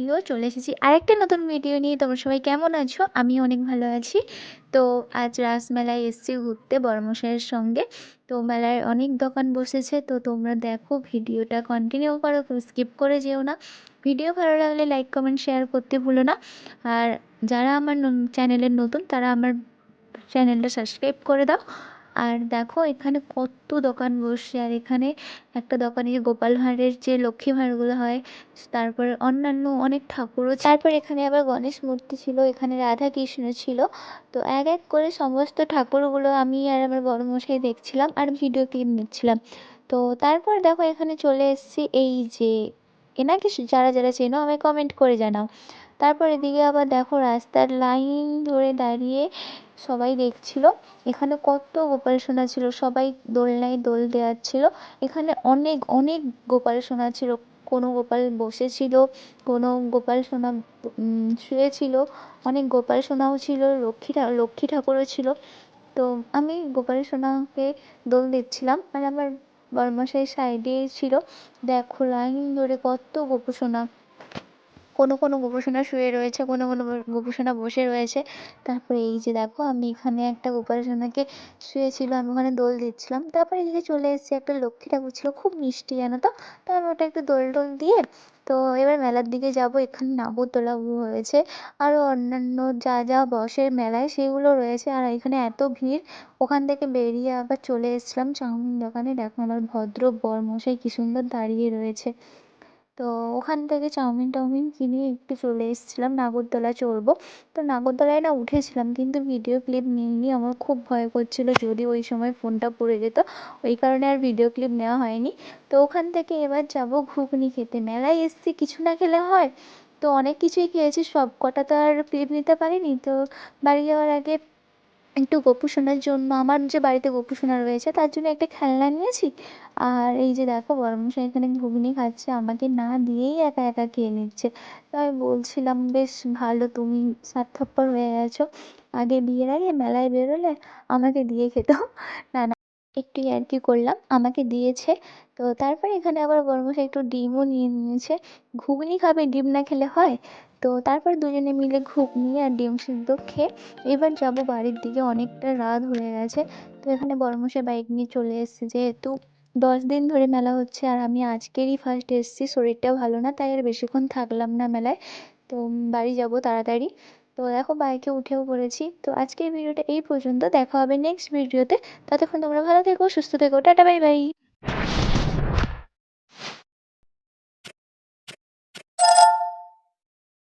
Video চলে এসেছি আরেকটা নতুন ভিডিও নিয়ে। তোমরা সবাই কেমন আছো? আমি অনেক ভালো আছি। তো আজ রাসমেলায় এসেছি ঘুরতে বড়মশাইয়ের সঙ্গে। তো মেলায় অনেক দোকান বসেছে, তো তোমরা দেখো, ভিডিওটা কন্টিনিউ করো, কেউ স্কিপ করে যেও না। ভিডিও ভালো লাগলে লাইক কমেন্ট শেয়ার করতে ভুলো না। আর যারা আমার চ্যানেলের নতুন তারা আমার চ্যানেলটা সাবস্ক্রাইব করে দাও। আর দেখো এখানে কত দোকান বসছে, আর এখানে একটা দোকানে গোপাল ভাঁড়ের যে লক্ষ্মী ভাঁড়গুলো হয়, তারপরে অন্যান্য অনেক ঠাকুরও তারপর এখানে আবার গণেশ মূর্তি ছিল, এখানে রাধা কৃষ্ণ ছিল। তো এক এক করে সমস্ত ঠাকুরগুলো আমি আর আমার বড়মশাই দেখছিলাম আর ভিডিও ক্লিপ নিচ্ছিলাম। তো তারপর দেখো এখানে চলে এসেছি, এই যে এনাকে যারা যারা চেনো আমায় কমেন্ট করে জানাও। তারপর এদিকে আবার দেখো রাস্তার লাইন ধরে দাঁড়িয়ে সবাই দেখছিল। এখানে কত গোপাল সোনা ছিল, সবাই দোলনায় দোল দেওয়াচ্ছিল। এখানে অনেক অনেক গোপাল সোনা ছিল, কোনো গোপাল বসেছিল, কোনো গোপাল সোনা শুয়েছিল, অনেক গোপাল সোনাও ছিল, লক্ষ্মী ঠাকুরও ছিল। তো আমি গোপাল সোনাকে দোল দিচ্ছিলাম আর আমার বড়মশাই সাইডে ছিল। দেখো লাইন ধরে কত গোপু সোনা, কোনো কোনো গোপুসোনা শুয়ে রয়েছে, কোনো কোনো গোপুসোনা বসে রয়েছে। তারপরে এই যে দেখো আমি এখানে একটা গোপাল সোনাকে শুয়েছিল, আমি ওখানে দোল দিচ্ছিলাম। তারপরে এদিকে চলে এসেছে, একটা লক্ষ্মী ঠাকুর ছিল, খুব মিষ্টি জানো তো। তো আমি ওটা একটু দোল টোল দিয়ে তো এবার মেলার দিকে যাব। এখানে নাগরদোলা হয়েছে, আরও অন্যান্য যা যা বসে মেলায় সেগুলো রয়েছে। আর এখানে এত ভিড়, ওখান থেকে বেরিয়ে আবার চলে এসেছিলাম চাউমিন দোকানে। দেখো আমার ভদ্র বরমশাই কি সুন্দর দাঁড়িয়ে রয়েছে। তো ওখান থেকে চাউমিন টাউমিন কিনে একটু চলে এসেছিলাম, নাগরদোলা চড়বো। তো নাগরদোলায় না উঠেছিলাম, কিন্তু ভিডিও ক্লিপ নিইনি, আমার খুব ভয় করছিল যদি ওই সময় ফোনটা পড়ে যেত, ওই কারণে আর ভিডিও ক্লিপ নেওয়া হয়নি। তো ওখান থেকে এবার যাব ঘুগনি খেতে। মেলায় এসেছি, কিছু না খেলে হয়? তো অনেক কিছুই খেয়েছি, সব কটা তো আর ক্লিপ নিতে পারিনি। তো বাড়ি যাওয়ার আগে একটু গোপু সোনার জন্য, আমার যে বাড়িতে গোপু সোনা রয়েছে তার জন্য একটা খেলনা নিয়েছি। আর এই যে দেখো বড়মশাই এখানে ঘুগনি খাচ্ছে, আমাকে না দিয়েই একা একা খেয়ে নিচ্ছে। তো আমি বলছিলাম, বেশ ভালো, তুমি স্বার্থপর হয়ে গেছো, আগে বিয়ের আগে মেলায় বেরোলে আমাকে দিয়ে খেত। না না, একটু ইয়ার্কি করলাম, আমাকে দিয়েছে। তো তারপরে এখানে আবার বড়মশাই একটু ডিমও নিয়ে নিয়েছে। ঘুগনি খাবে, ডিম না খেলে হয়? তো তারপর দুজনে মিলে ঘুগনি আর ডিম সিদ্ধ খেয়ে এবার যাব বাড়ির দিকে, অনেকটা রাত হয়ে গেছে। তো এখানে বড়মশাই বাইক নিয়ে চলে এসেছে, যেহেতু 10 দিন ধরে মেলা হচ্ছে আর আমি আজকেরই ফার্স্ট এসেছি, শরীরটাও ভালো না, তাই আর বেশিক্ষণ থাকলাম না মেলায়। তো বাড়ি যাব তাড়াতাড়ি। তো দেখো বাইকে উঠেও পড়েছি। তো আজকের ভিডিওটা এই পর্যন্ত, দেখা হবে নেক্সট ভিডিওতে। ততক্ষণ তোমরা ভালো থেকো, সুস্থ থেকো, টাটা বাই বাই।